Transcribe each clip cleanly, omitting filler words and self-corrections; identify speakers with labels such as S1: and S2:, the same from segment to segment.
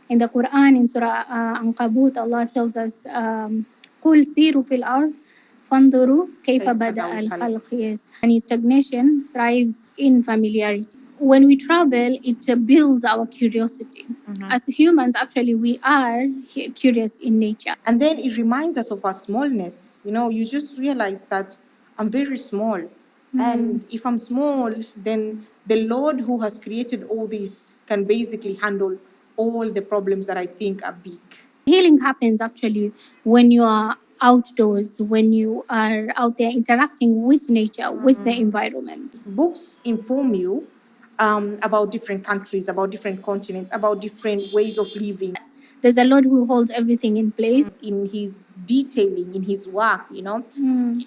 S1: In the Qur'an, in Surah Ankabut, Allah tells us, قُلْ سِيرُوا فِي الْأَرْضِ فَانْظُرُوا كَيْفَ بَدَأَ الْخَلْقِ. Yes. And stagnation thrives in familiarity. When we travel, it builds our curiosity. As humans, actually, we are curious in nature.
S2: And then it reminds us of our smallness. You just realize that I'm very small. And if I'm small, then the Lord who has created all this can basically handle all the problems that I think are big.
S1: Healing happens actually when you are outdoors, when you are out there interacting with nature, with the environment.
S2: Books inform you about different countries, about different continents, about different ways of living.
S1: There's a Lord who holds everything in place.
S2: In his detailing, in his work,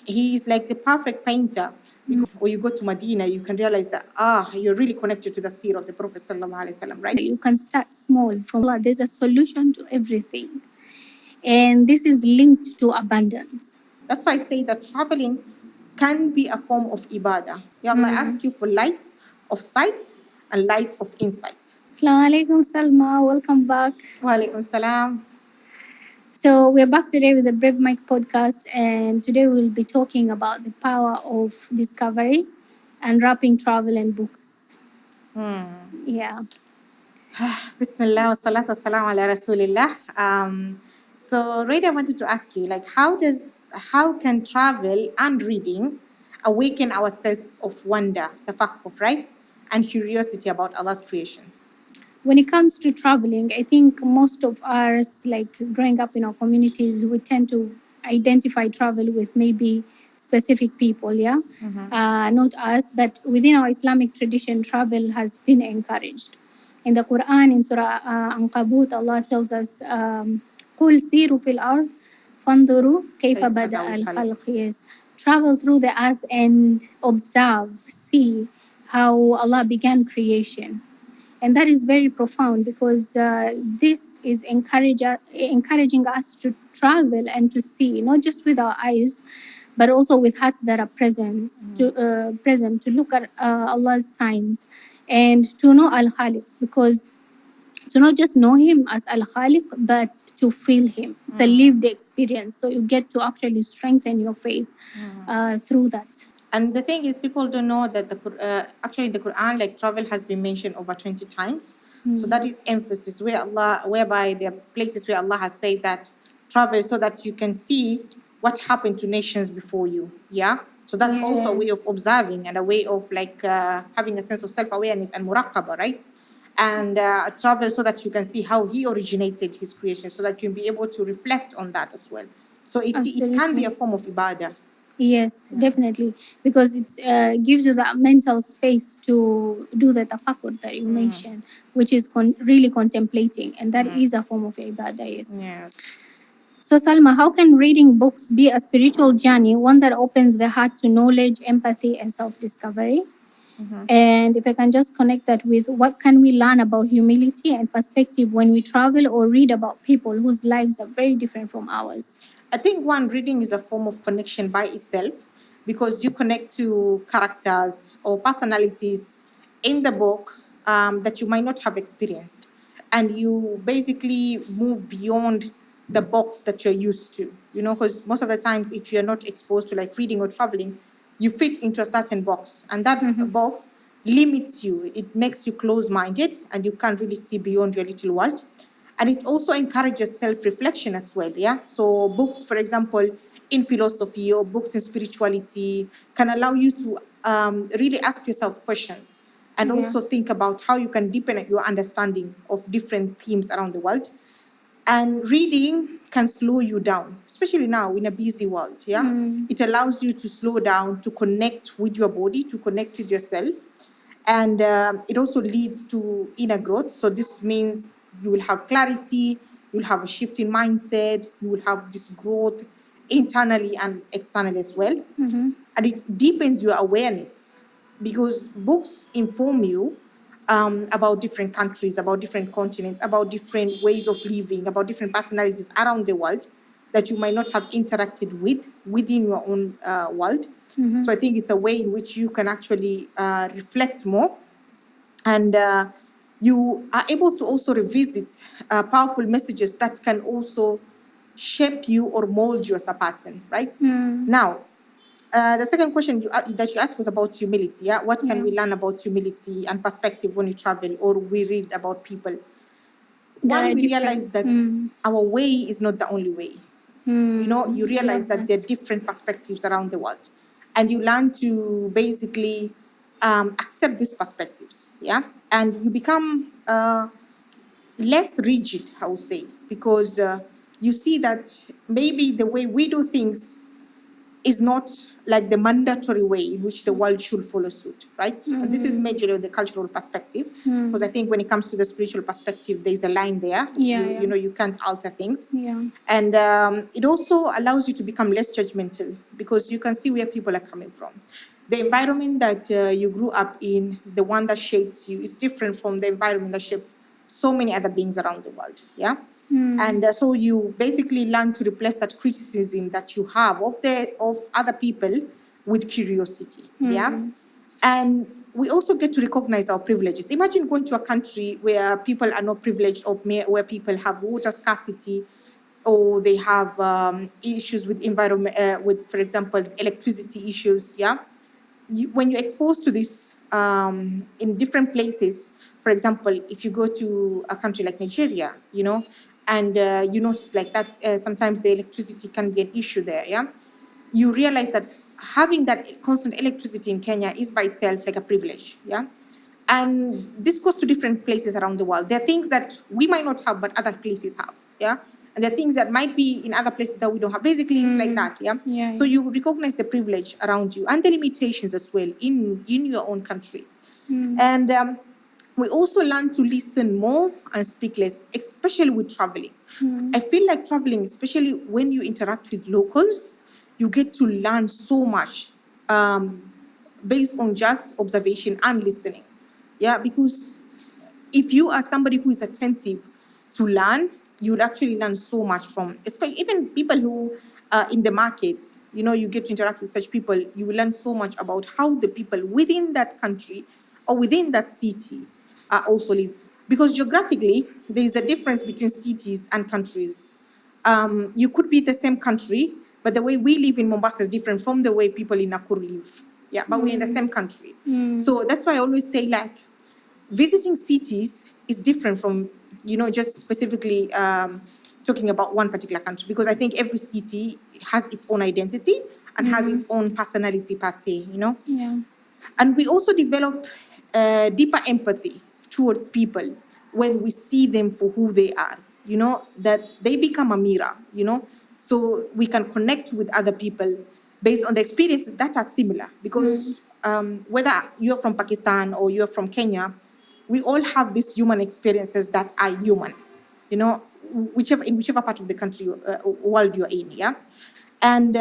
S2: he is like the perfect painter. When you go to Medina, you can realize that you're really connected to the seerah of the Prophet sallallahu alaihi wasallam, right?
S1: You can start small from Allah. There's a solution to everything, and this is linked to abundance.
S2: That's why I say that traveling can be a form of ibadah. Ya Allah ask you for light of sight and light of insight.
S1: Assalamu alaikum, Salma. Welcome back.
S2: Wa alaikum salam.
S1: So we're back today with the Brave Mike podcast, and today we'll be talking about the power of discovery and wrapping travel and books. Yeah.
S2: Bismillah wa salatu wa salam ala rasulillah. So Reda, I wanted to ask you, like, how can travel and reading awaken our sense of wonder, tafakkur, right? And curiosity about Allah's creation?
S1: When it comes to traveling, I think most of us, like growing up in our communities, we tend to identify travel with maybe specific people, yeah? Not us, but within our Islamic tradition, travel has been encouraged. In the Qur'an, in Surah Ankabut, Allah tells us, قُلْ سِيرُوا فِي الْأَرْضِ فَانْظُرُوا كَيْفَ بَدَأَ الْخَلْقِ. Yes. Travel through the earth and observe, see how Allah began creation. And that is very profound because this is encouraging us to travel and to see, not just with our eyes, but also with hearts that are present to look at Allah's signs and to know Al Khaliq, because to not just know Him as Al Khaliq, but to feel Him. It's a lived experience. So you get to actually strengthen your faith through that.
S2: And the thing is, people don't know that actually the Quran, like travel, has been mentioned over 20 times. So that is emphasis whereby there are places where Allah has said that travel so that you can see what happened to nations before you. Yeah. So that's also a way of observing and a way of like having a sense of self-awareness and muraqabah, right? And travel so that you can see how He originated His creation, so that you can be able to reflect on that as well. So it can be a form of ibadah.
S1: Yes, definitely, because it gives you that mental space to do the tafakkur that you mentioned, which is really contemplating, and that is a form of ibadah.
S2: Yes.
S1: So, Salma, how can reading books be a spiritual journey, one that opens the heart to knowledge, empathy, and self-discovery? And if I can just connect that with what can we learn about humility and perspective when we travel or read about people whose lives are very different from ours?
S2: I think reading is a form of connection by itself, because you connect to characters or personalities in the book that you might not have experienced. And you basically move beyond the box that you're used to, because most of the times, if you're not exposed to like reading or traveling, you fit into a certain box, and that box limits you. It makes you close-minded, and you can't really see beyond your little world. And it also encourages self-reflection as well, yeah? So books, for example, in philosophy or books in spirituality can allow you to really ask yourself questions and also think about how you can deepen your understanding of different themes around the world. And reading can slow you down, especially now in a busy world, yeah? It allows you to slow down, to connect with your body, to connect with yourself. And it also leads to inner growth. So this means you will have clarity, you'll have a shift in mindset, you will have this growth internally and externally as well. And it deepens your awareness, because books inform you about different countries, about different continents, about different ways of living, about different personalities around the world that you might not have interacted with within your own world. So I think it's a way in which you can actually reflect more and you are able to also revisit powerful messages that can also shape you or mold you as a person, right? Now, the second question that you asked was about humility. Yeah, what can we learn about humility and perspective when we travel or we read about people? One, we realize that our way is not the only way. You realize that there are different perspectives around the world, and you learn to basically accept these perspectives. Yeah, and you become less rigid, I would say, because you see that maybe the way we do things is not like the mandatory way in which the world should follow suit, right? And this is majorly the cultural perspective, because I think when it comes to the spiritual perspective, there's a line there. You know, you can't alter things. And it also allows you to become less judgmental because you can see where people are coming from. The environment that you grew up in, the one that shapes you, is different from the environment that shapes so many other beings around the world. Yeah. And so you basically learn to replace that criticism that you have of other people with curiosity. Yeah. And we also get to recognize our privileges. Imagine going to a country where people are not privileged, or where people have water scarcity, or they have issues with environment, with, for example, electricity issues. Yeah. When you're exposed to this in different places, for example, if you go to a country like Nigeria, and you notice like that sometimes the electricity can be an issue there, yeah, you realize that having that constant electricity in Kenya is by itself like a privilege, yeah. And this goes to different places around the world. There are things that we might not have, but other places have, yeah. And there are things that might be in other places that we don't have. Basically, it's like that, yeah. So you recognize the privilege around you and the limitations as well in your own country. And we also learn to listen more and speak less, especially with traveling. I feel like traveling, especially when you interact with locals, you get to learn so much based on just observation and listening. Yeah, because if you are somebody who is attentive to learn, you would actually learn so much from, especially even people who are in the market. You get to interact with such people. You will learn so much about how the people within that country or within that city are also live. Because geographically, there is a difference between cities and countries. You could be the same country, but the way we live in Mombasa is different from the way people in Nakuru live. Yeah, but we're in the same country. So that's why I always say, like, visiting cities is different from, just specifically talking about one particular country, because I think every city has its own identity and has its own personality per se,
S1: Yeah.
S2: And we also develop deeper empathy towards people when we see them for who they are, that they become a mirror, so we can connect with other people based on the experiences that are similar. Because whether you're from Pakistan or you're from Kenya, we all have these human experiences that are human, in whichever part of the country, world you're in, yeah? And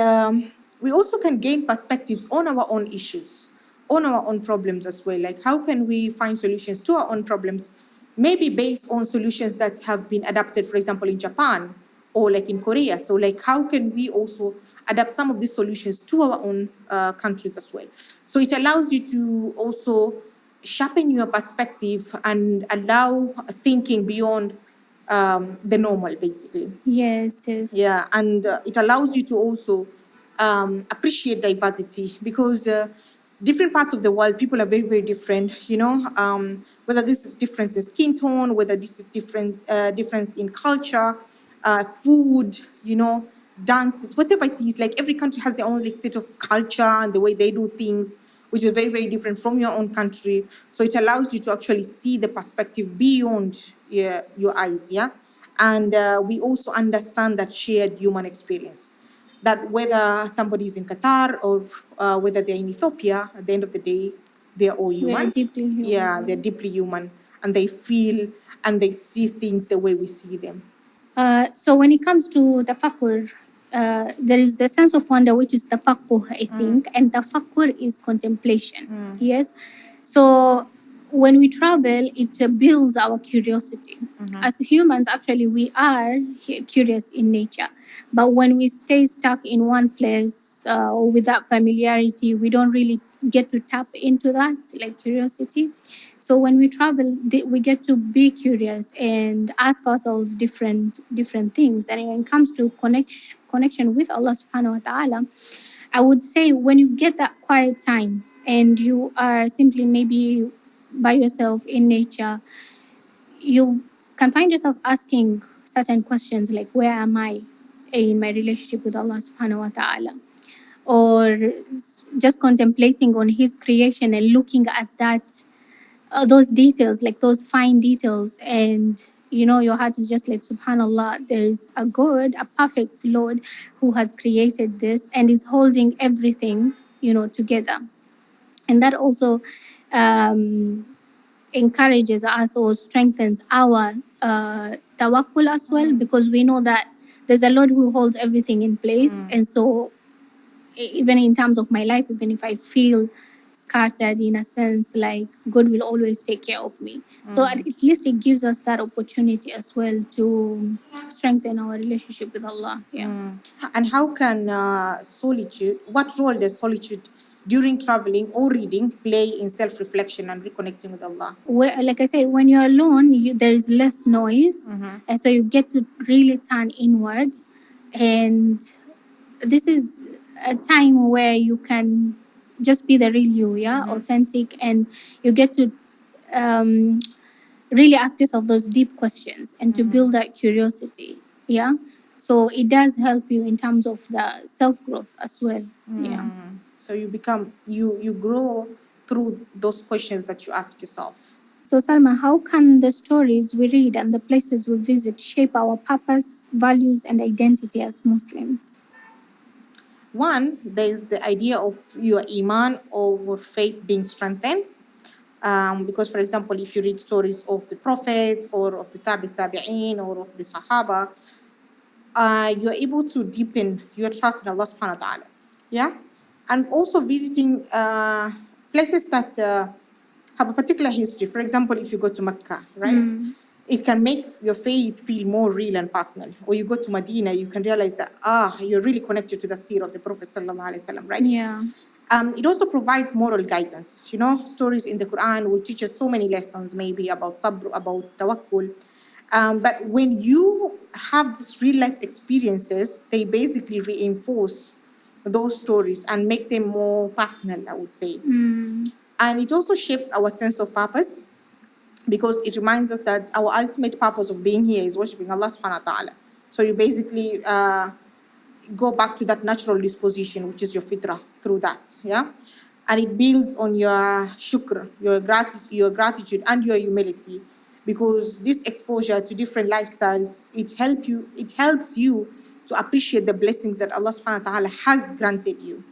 S2: we also can gain perspectives on our own issues, on our own problems as well. Like, how can we find solutions to our own problems, maybe based on solutions that have been adapted, for example, in Japan or like in Korea. So like, how can we also adapt some of these solutions to our own countries as well? So it allows you to also sharpen your perspective and allow thinking beyond the normal, basically.
S1: Yes, yes.
S2: Yeah, and it allows you to also appreciate diversity, because different parts of the world, people are very, very different, whether this is difference in skin tone, whether this is difference in culture, food, dances, whatever it is. Like, every country has their own like set of culture and the way they do things, which is very, very different from your own country. So it allows you to actually see the perspective beyond your eyes, yeah? And we also understand that shared human experience, that whether somebody is in Qatar or whether they're in Ethiopia, at the end of the day, they're all
S1: We are
S2: human.
S1: deeply human.
S2: Yeah, they're deeply human, and they feel and they see things the way we see them.
S1: So when it comes to tafakkur, there is the sense of wonder, which is tafakkur, I think, and tafakkur is contemplation. Yes. So when we travel, it builds our curiosity. As humans, actually, we are curious in nature. But when we stay stuck in one place or without familiarity, we don't really get to tap into that, like curiosity. So when we travel, we get to be curious and ask ourselves different things. And when it comes to connection with Allah subhanahu wa ta'ala, I would say when you get that quiet time and you are simply maybe by yourself in nature, you can find yourself asking certain questions like, where am I in my relationship with Allah subhanahu wa ta'ala? Or just contemplating on His creation and looking at that, those details, like those fine details. And, your heart is just like, subhanallah, there is a God, a perfect Lord who has created this and is holding everything, together. And that also um, encourages us or strengthens our tawakkul as well, because we know that there's a Lord who holds everything in place. And so, even in terms of my life, even if I feel scattered in a sense, like God will always take care of me. So at least it gives us that opportunity as well to strengthen our relationship with Allah. Yeah.
S2: And how can what role does solitude during traveling or reading play in self-reflection and reconnecting with Allah?
S1: Like I said, when you're alone, there is less noise, and so you get to really turn inward. And this is a time where you can just be the real you, yeah, authentic, and you get to um, really ask yourself those deep questions and to build that curiosity, yeah. So it does help you in terms of the self growth as well, yeah.
S2: So you grow through those questions that you ask yourself.
S1: So, Salma, how can the stories we read and the places we visit shape our purpose, values, and identity as Muslims?
S2: One, there is the idea of your iman or faith being strengthened. Because, for example, if you read stories of the prophets or of the tabi'in or of the sahaba, you're able to deepen your trust in Allah subhanahu wa ta'ala. Yeah? And also visiting places that have a particular history. For example, if you go to Mecca, right? It can make your faith feel more real and personal. Or you go to Medina, you can realize that, you're really connected to the seerah of the Prophet sallallahu alaihi wasallam, right?
S1: Yeah.
S2: It also provides moral guidance. Stories in the Qur'an will teach us so many lessons, maybe about sabr, about tawakkul. But when you have these real life experiences, they basically reinforce those stories and make them more personal, I would say. And it also shapes our sense of purpose, because it reminds us that our ultimate purpose of being here is worshiping Allah subhanahu wa ta'ala. So you basically go back to that natural disposition, which is your fitrah, through that, yeah? And it builds on your shukr, your gratitude and your humility, because this exposure to different lifestyles, it helps you to appreciate the blessings that Allah subhanahu wa ta'ala has granted you.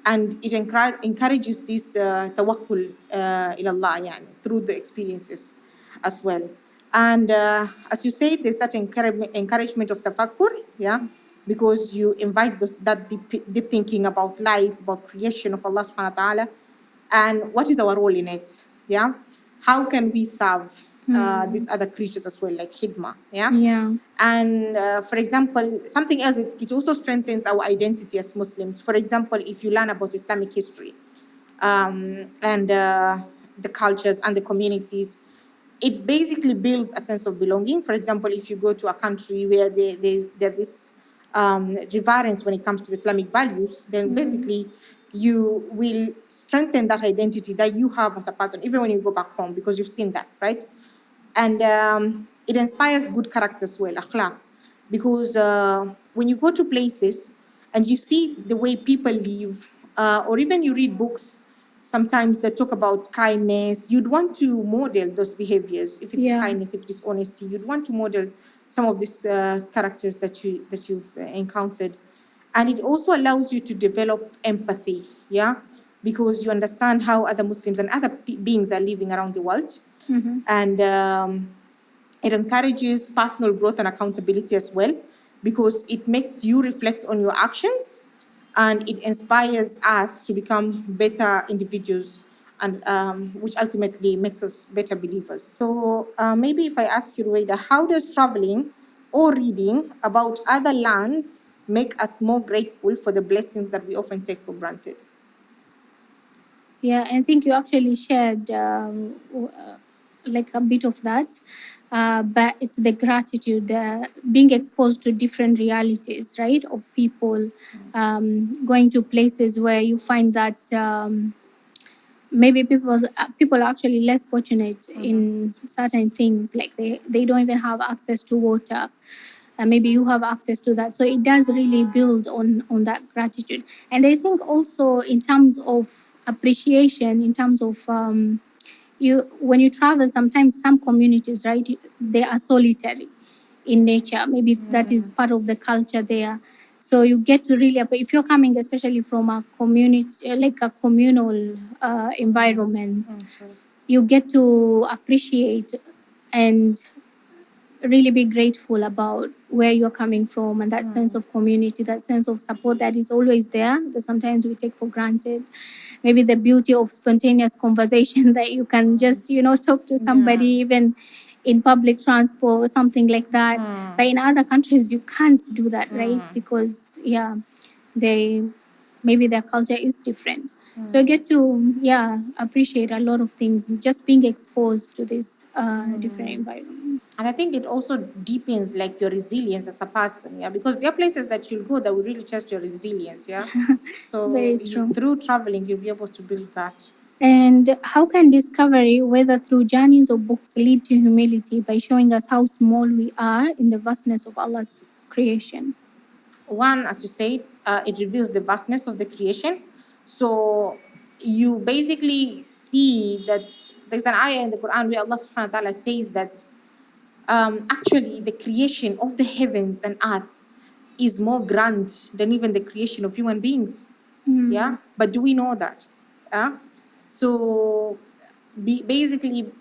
S2: And it encourages this tawakkul ilallah, yani, through the experiences as well. And as you say, there's that encouragement of tafakkur, yeah, because you invite that deep thinking about life, about creation of Allah subhanahu wa ta'ala, and what is our role in it, yeah? How can we serve these other creatures as well, like hidmah, yeah?
S1: Yeah.
S2: And for example, something else, it also strengthens our identity as Muslims. For example, if you learn about Islamic history and the cultures and the communities, it basically builds a sense of belonging. For example, if you go to a country where there's this reverence when it comes to Islamic values, then basically you will strengthen that identity that you have as a person, even when you go back home, because you've seen that, right? And it inspires good character as well, akhlaq, because when you go to places and you see the way people live, or even you read books sometimes that talk about kindness, you'd want to model those behaviors. If it is kindness, if it is honesty, you'd want to model some of these characters that you've encountered. And it also allows you to develop empathy, yeah, because you understand how other Muslims and other beings are living around the world. And it encourages personal growth and accountability as well, because it makes you reflect on your actions, and it inspires us to become better individuals, and which ultimately makes us better believers. So maybe if I ask you, Ruwaida, how does traveling or reading about other lands make us more grateful for the blessings that we often take for granted?
S1: Yeah, I think you actually shared like a bit of that. But it's the gratitude, being exposed to different realities, right? Of people, going to places where you find that maybe people are actually less fortunate in certain things, like they don't even have access to water. Maybe you have access to that, so it does really build on that gratitude. And I think also in terms of appreciation, in terms of you when you travel, sometimes some communities, right, they are solitary in nature. Maybe that is part of the culture there. So you get to really, if you're coming especially from a community, like a communal environment, you get to appreciate and really be grateful about where you're coming from, and that sense of community, that sense of support that is always there, that sometimes we take for granted. Maybe the beauty of spontaneous conversation that you can just, talk to somebody even in public transport or something like that. But in other countries, you can't do that, right? Because, yeah, they maybe their culture is different. So I get to, appreciate a lot of things, just being exposed to this different environment.
S2: And I think it also deepens like your resilience as a person, yeah, because there are places that you'll go that will really test your resilience, yeah. So
S1: Very true.
S2: through traveling, you'll be able to build that.
S1: And how can discovery, whether through journeys or books, lead to humility by showing us how small we are in the vastness of Allah's creation?
S2: One, as you said, it reveals the vastness of the creation. So you basically see that there's an ayah in the Quran where Allah subhanahu wa ta'ala says that actually the creation of the heavens and earth is more grand than even the creation of human beings. Yeah, but do we know that? Yeah. So basically,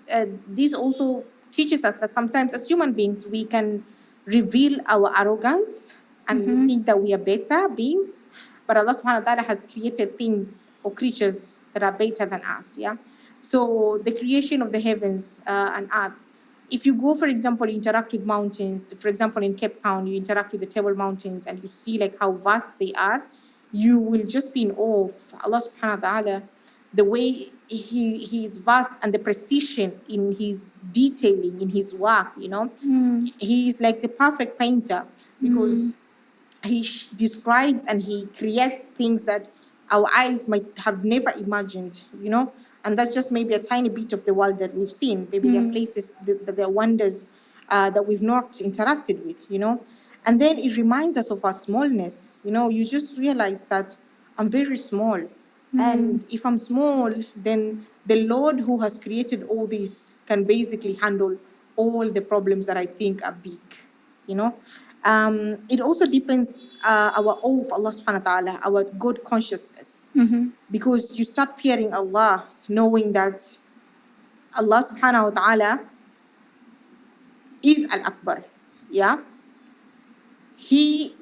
S2: this also teaches us that sometimes as human beings we can reveal our arrogance and we think that we are better beings, but Allah subhanahu wa ta'ala has created things or creatures that are better than us. Yeah. So the creation of the heavens and earth, if you go, for example, interact with mountains, for example, in Cape Town, you interact with the Table Mountains and you see like how vast they are, you will just be in awe of Allah subhanahu wa ta'ala, the way he is vast and the precision in his detailing, in his work, He is like the perfect painter because he describes and he creates things that our eyes might have never imagined, and that's just maybe a tiny bit of the world that we've seen. Maybe there are places that there are wonders that we've not interacted with, and then it reminds us of our smallness. You just realize that I'm very small, and if I'm small, then the Lord who has created all this can basically handle all the problems that I think are big, you know. It also deepens our awe of Allah subhanahu wa ta'ala, our God consciousness. Because you start fearing Allah, knowing that Allah subhanahu wa ta'ala is Al-Akbar. Yeah? He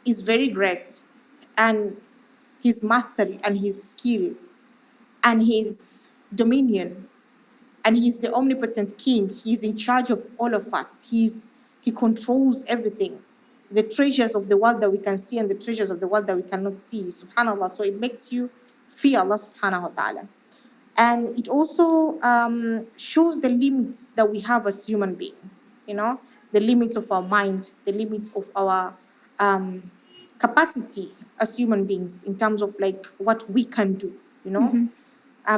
S2: is very great, and his mastery and his skill and his dominion, and he's the omnipotent king. He's in charge of all of us. He controls everything, the treasures of the world that we can see and the treasures of the world that we cannot see, subhanallah. So it makes you fear Allah subhanahu wa ta'ala. And it also shows the limits that we have as human beings, the limits of our mind, the limits of our capacity as human beings in terms of like what we can do,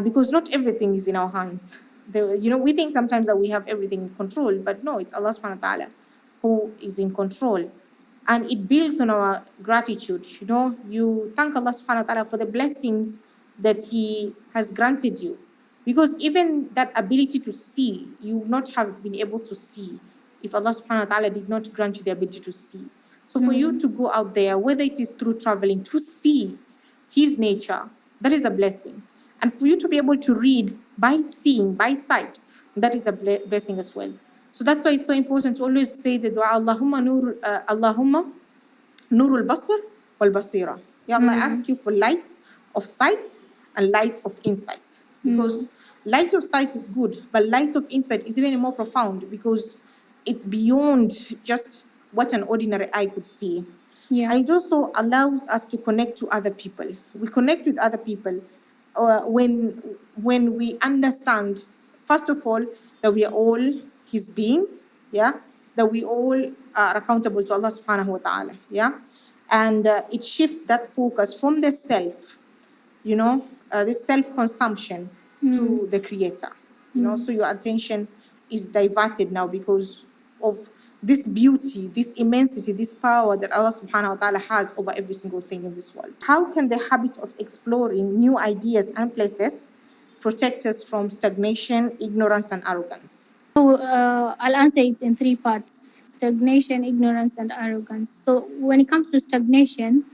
S2: because not everything is in our hands. We think sometimes that we have everything in control, but no, it's Allah subhanahu wa ta'ala who is in control. And it builds on our gratitude. You thank Allah subhanahu wa ta'ala for the blessings that He has granted you. Because even that ability to see, you would not have been able to see if Allah subhanahu wa ta'ala did not grant you the ability to see. So for you to go out there, whether it is through traveling, to see His nature, that is a blessing. And for you to be able to read by seeing, by sight, that is a blessing as well. So that's why it's so important to always say the dua, Allahumma nurul basar wal basira. Ya Allah, I ask you for light of sight and light of insight. Because light of sight is good, but light of insight is even more profound because it's beyond just what an ordinary eye could see.
S1: Yeah.
S2: And it also allows us to connect to other people. We connect with other people when we understand, first of all, that we are all His beings, yeah, that we all are accountable to Allah Subhanahu wa Taala, yeah, and it shifts that focus from the self, this self-consumption to the Creator, so your attention is diverted now because of this beauty, this immensity, this power that Allah subhanahu wa ta'ala has over every single thing in this world. How can the habit of exploring new ideas and places protect us from stagnation, ignorance, and arrogance?
S1: So I'll answer it in three parts: stagnation, ignorance, and arrogance. So when it comes to stagnation,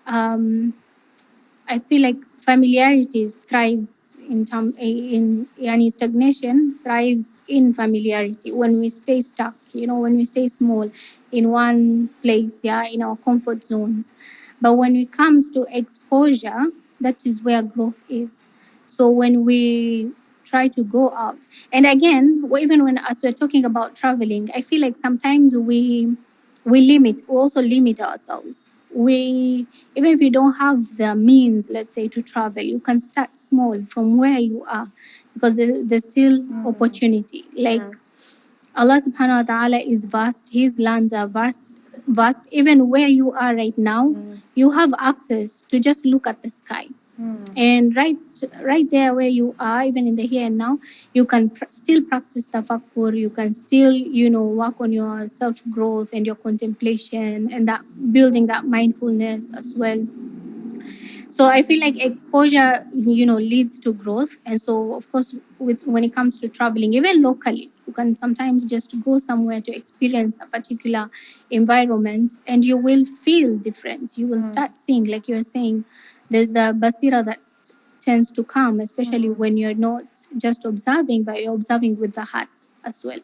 S1: um, I feel like familiarity thrives in yani stagnation thrives in familiarity. When we stay stuck, when we stay small in one place, yeah, in our comfort zones. But when it comes to exposure, that is where growth is. So when we try to go out, and again, even when as we're talking about traveling, I feel like sometimes we also limit ourselves. We Even if you don't have the means, let's say, to travel, you can start small from where you are, because there's still opportunity. Like Allah subhanahu wa ta'ala is vast, His lands are vast. Even where you are right now, you have access to just look at the sky. And right there where you are, even in the here and now, you can still practice tafakkur. You can still, work on your self growth and your contemplation, and that building that mindfulness as well. So I feel like exposure, leads to growth. And so, of course, when it comes to traveling, even locally, you can sometimes just go somewhere to experience a particular environment, and you will feel different. You will start seeing, like you're saying, there's the basira that tends to come, especially when you're not just observing, but you're observing with the heart as well.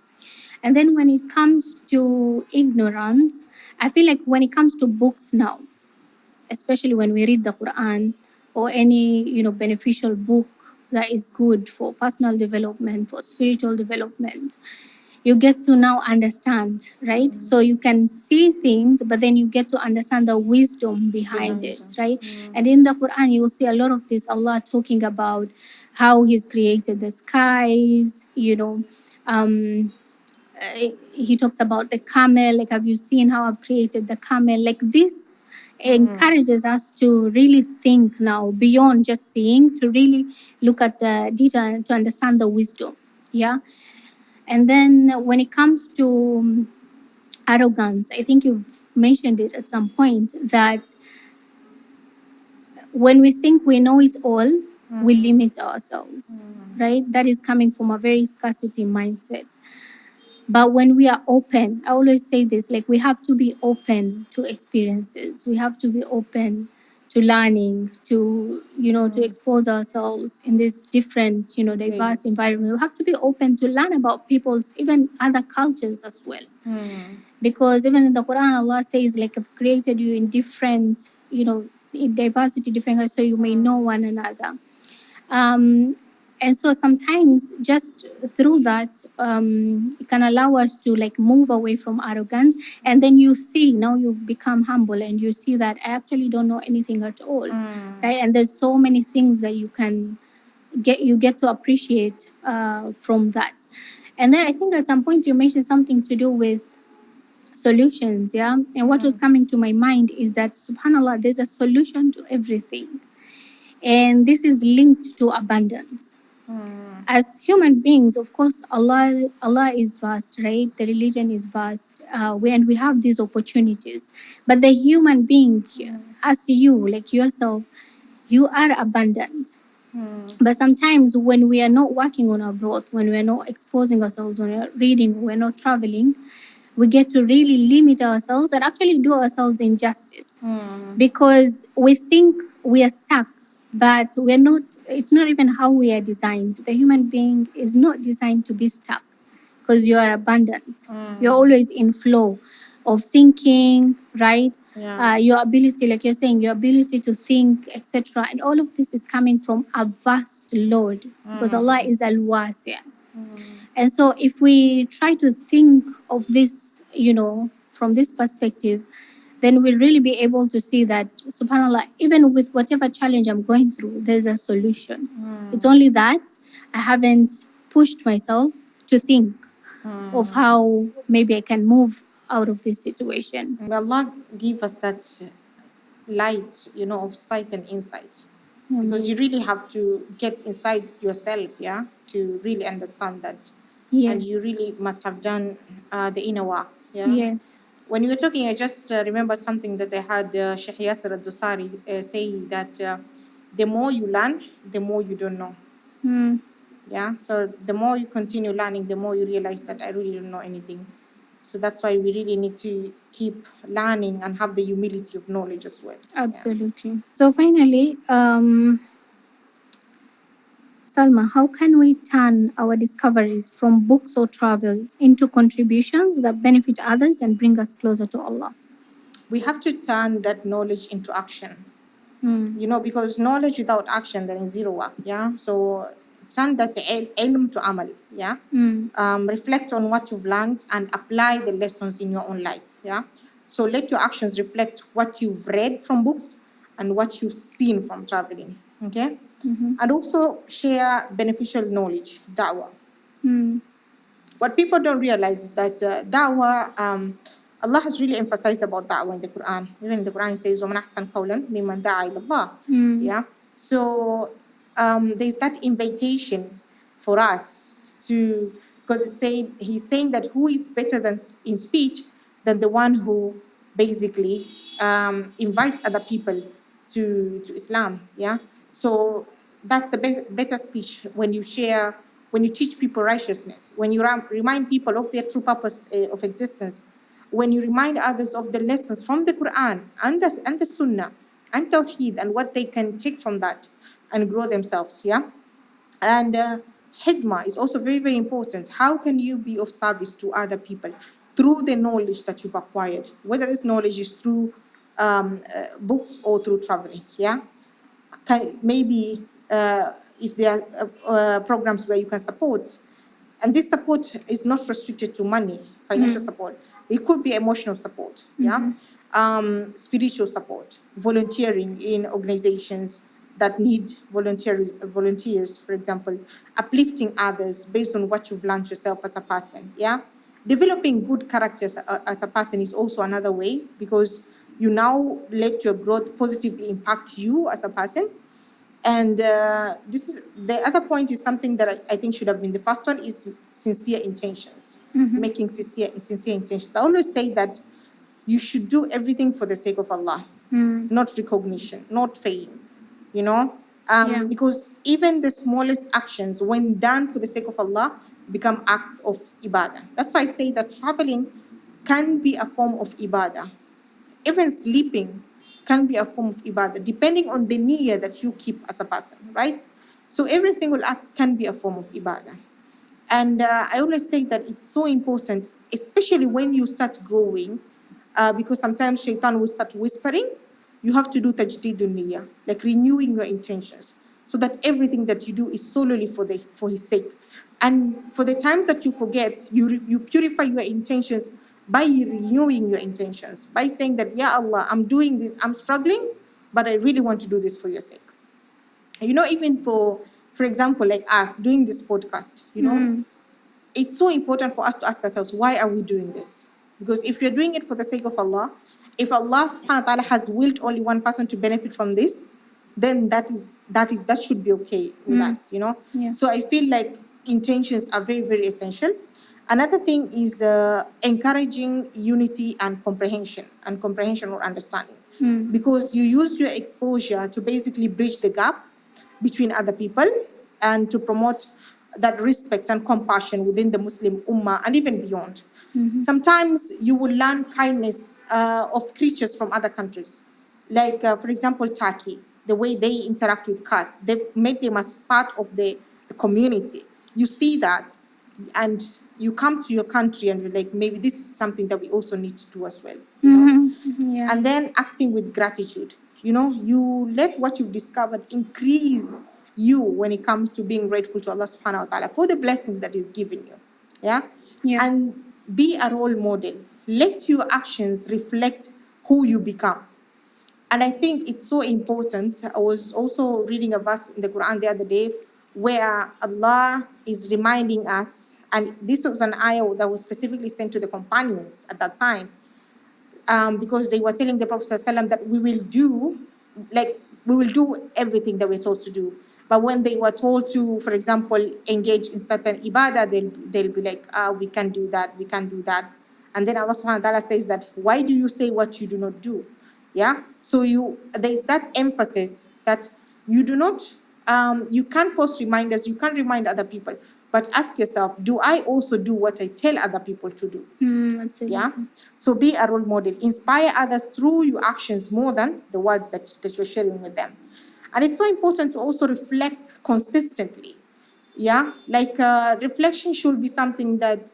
S1: And then when it comes to ignorance, I feel like when it comes to books now, especially when we read the Qur'an or any, beneficial book that is good for personal development, for spiritual development, you get to now understand, right? So you can see things, but then you get to understand the wisdom behind it, right? And in the Quran, you will see a lot of this, Allah talking about how He's created the skies, um, he talks about the camel, like, have you seen how I've created the camel? Like, this encourages us to really think now beyond just seeing, to really look at the detail and to understand the wisdom. Yeah. And then when it comes to arrogance, I think you've mentioned it at some point, that when we think we know it all, we limit ourselves, right? That is coming from a very scarcity mindset. But when we are open, I always say this, like, we have to be open to experiences. We have to be open to learning, to expose ourselves in this different, diverse environment. We have to be open to learn about people's, even other cultures as well. Because even in the Quran, Allah says, like, I've created you in different, in diversity, different, so you may know one another. And so sometimes just through that, it can allow us to, like, move away from arrogance. And then now you become humble, and you see that I actually don't know anything at all, right? And there's so many things that you get to appreciate from that. And then I think at some point you mentioned something to do with solutions, yeah? And what was coming to my mind is that, subhanallah, there's a solution to everything. And this is linked to abundance. As human beings, of course, Allah is vast, right? The religion is vast, and we have these opportunities. But the human being, as you, like yourself, you are abundant. But sometimes when we are not working on our growth, when we are not exposing ourselves, when we're reading, we're not traveling, we get to really limit ourselves and actually do ourselves injustice, because we think we are stuck, but we're not. It's not even how we are designed. The human being is not designed to be stuck, because you are abundant. You're always in flow of thinking, right? Your ability, like you're saying, your ability to think, etc. And all of this is coming from a vast Lord, because Allah is Al-Wasi'. And so if we try to think of this, from this perspective, then we'll really be able to see that, subhanallah, even with whatever challenge I'm going through, there's a solution. It's only that I haven't pushed myself to think of how maybe I can move out of this situation.
S2: May Allah give us that light, of sight and insight. Because you really have to get inside yourself, to really understand that.
S1: Yes.
S2: And you really must have done the inner work,
S1: Yes.
S2: When you were talking, I just remember something that I had Sheikh Yasser al-Dosari say that the more you learn, the more you don't know. So the more you continue learning, the more you realize that I really don't know anything. So that's why we really need to keep learning and have the humility of knowledge as well.
S1: Absolutely. So finally, Salma, how can we turn our discoveries from books or travel into contributions that benefit others and bring us closer to Allah?
S2: We have to turn that knowledge into action. Because knowledge without action, then is zero work, So turn that ilm to amal, reflect on what you've learned and apply the lessons in your own life, So let your actions reflect what you've read from books and what you've seen from traveling, okay? And also share beneficial knowledge, da'wah. What people don't realize is that da'wah, Allah has really emphasized about da'wah in the Quran. Even in the Quran, it says, وَمَنْ أَحْسَنْ قَوْلًا مِمَّنْ دَعَا إِلَى اللَّهِ. So there's that invitation for us to, because he's saying that who is better than in speech than the one who basically invites other people to Islam, So that's the better speech when you share, when you teach people righteousness, when you remind people of their true purpose of existence, when you remind others of the lessons from the Quran and the Sunnah and Tawheed and what they can take from that and grow themselves, And hikmah is also very, very important. How can you be of service to other people through the knowledge that you've acquired, whether this knowledge is through books or through traveling, Maybe if there are programs where you can support, and this support is not restricted to money, financial support. It could be emotional support, spiritual support, volunteering in organizations that need volunteers, for example, uplifting others based on what you've learned yourself as a person, Developing good characters as a person is also another way, because you now let your growth positively impact you as a person. And this is the other point, is something that I think should have been the first one, is sincere intentions, making sincere intentions. I always say that you should do everything for the sake of Allah, not recognition, not fame, because even the smallest actions, when done for the sake of Allah, become acts of ibadah. That's why I say that traveling can be a form of ibadah. Even sleeping can be a form of ibadah, depending on the niyyah that you keep as a person, right? So every single act can be a form of ibadah. And I always say that it's so important, especially when you start growing, because sometimes shaitan will start whispering. You have to do tajdeedun niyyah, like renewing your intentions, so that everything that you do is solely for his sake. And for the times that you forget, you purify your intentions by renewing your intentions, by saying that, Ya Allah, I'm doing this, I'm struggling, but I really want to do this for your sake. Even for example, like us doing this podcast, it's so important for us to ask ourselves, why are we doing this? Because if you're doing it for the sake of Allah, if Allah subhanahu wa ta'ala has willed only one person to benefit from this, then that should be okay with us, So I feel like intentions are very, very essential. Another thing is encouraging unity and comprehension or understanding, because you use your exposure to basically bridge the gap between other people and to promote that respect and compassion within the Muslim Ummah and even beyond. Sometimes you will learn kindness of creatures from other countries, like, for example, Turkey, the way they interact with cats. They make them as part of the community. You see that, and you come to your country and you're like, maybe this is something that we also need to do as well. And then acting with gratitude. You let what you've discovered increase you when it comes to being grateful to Allah subhanahu wa ta'ala for the blessings that He's given you. And be a role model. Let your actions reflect who you become. And I think it's so important. I was also reading a verse in the Quran the other day where Allah is reminding us, and this was an ayah that was specifically sent to the companions at that time, because they were telling the Prophet ﷺ that we will do everything that we're told to do. But when they were told to, for example, engage in certain ibadah, they'll be like, we can't do that, we can't do that. And then Allah subhanahu wa ta'ala says that, why do you say what you do not do? Yeah. So there's that emphasis that you do not, you can't post reminders, you can't remind other people, but ask yourself, do I also do what I tell other people to do?
S1: Absolutely.
S2: Yeah. So be a role model. Inspire others through your actions more than the words that you're sharing with them. And it's so important to also reflect consistently. Yeah. Like reflection should be something that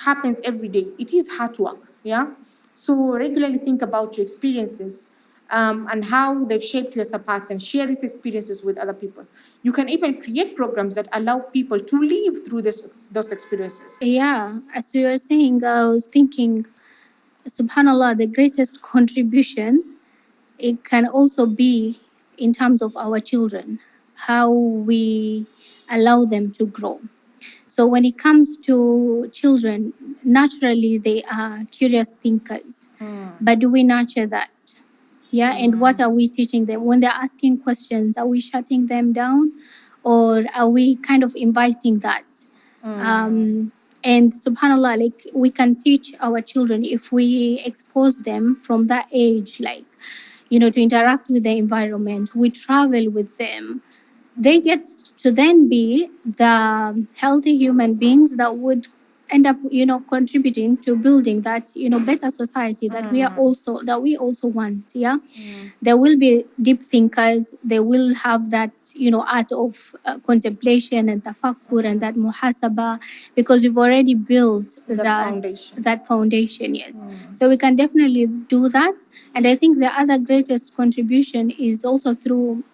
S2: happens every day. It is hard work. Yeah. So regularly think about your experiences, and how they've shaped you as a person. Share these experiences with other people. You can even create programs that allow people to live through those experiences.
S1: Yeah, as we were saying, I was thinking, subhanallah, the greatest contribution, it can also be in terms of our children, how we allow them to grow. So when it comes to children, naturally they are curious thinkers. But do we nurture that? Yeah, and what are we teaching them? When they're asking questions, are we shutting them down, or are we kind of inviting that? And subhanallah, like we can teach our children if we expose them from that age, like, to interact with the environment, we travel with them, they get to then be the healthy human beings that would end up, contributing to building that, better society that we also want. Yeah. There will be deep thinkers. They will have that, art of contemplation and tafakkur and that muhasaba, because we've already built that foundation. Yes. So we can definitely do that. And I think the other greatest contribution is also through,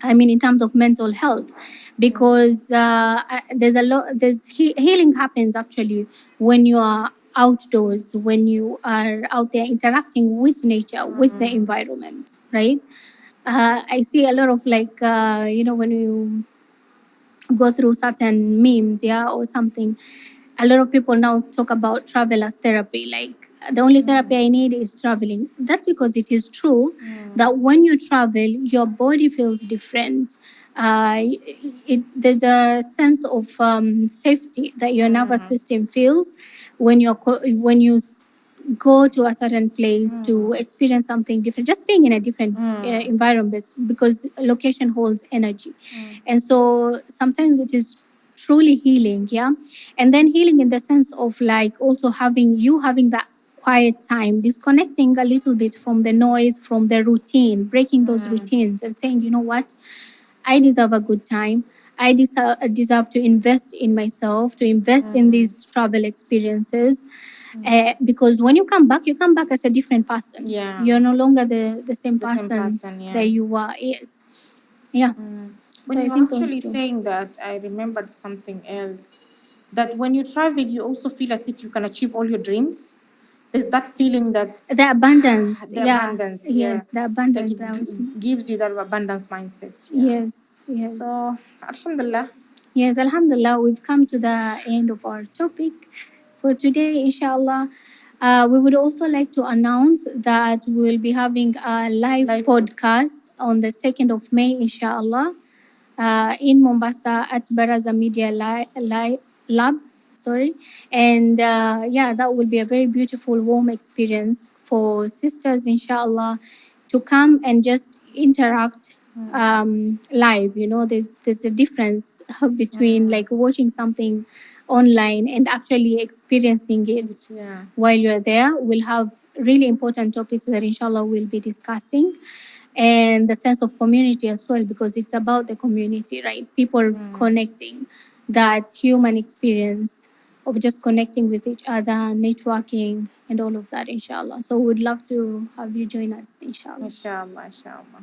S1: in terms of mental health, because there's a lot. Healing happens actually when you are outdoors, when you are out there interacting with nature, with the environment, right? I see a lot of, like, when you go through certain memes, yeah, or something, a lot of people now talk about travel as therapy. Like, the only therapy I need is traveling. That's because it is true that when you travel, your body feels different. There's a sense of safety that your nervous system feels when you go to a certain place to experience something different, just being in a different environment, because location holds energy. And so sometimes it is truly healing. Yeah. And then healing in the sense of, like, also having that quiet time, disconnecting a little bit from the noise, from the routine, breaking those routines and saying, you know what, I deserve a good time. I deserve to invest in myself, to invest in these travel experiences. Because when you come back as a different person.
S2: Yeah.
S1: You're no longer the same
S2: The same
S1: person
S2: person, yeah.
S1: that you were. Yes. Yeah.
S2: When
S1: So I
S2: you were
S1: think those
S2: actually
S1: two.
S2: saying that, I remembered something else. That when you travel, you also feel as if you can achieve all your dreams. There's that feeling that
S1: The abundance.
S2: the
S1: Yeah.
S2: abundance,
S1: Yes, the
S2: like
S1: abundance.
S2: it gives you that abundance mindset. Yeah.
S1: Yes, yes.
S2: So, Alhamdulillah.
S1: Yes, Alhamdulillah, we've come to the end of our topic for today, inshallah. We would also like to announce that we will be having a live podcast on the 2nd of May, inshallah, in Mombasa at Baraza Media Lab. Sorry. And yeah, that will be a very beautiful, warm experience for sisters, inshallah, to come and just interact live. There's a difference between like watching something online and actually experiencing it.
S2: Yeah.
S1: While you're there, we'll have really important topics that inshallah we'll be discussing, and the sense of community as well, because it's about the community, right? People connecting, that human experience of just connecting with each other, networking, and all of that, inshallah. So we'd love to have you join us, inshallah.
S2: Inshallah, inshallah.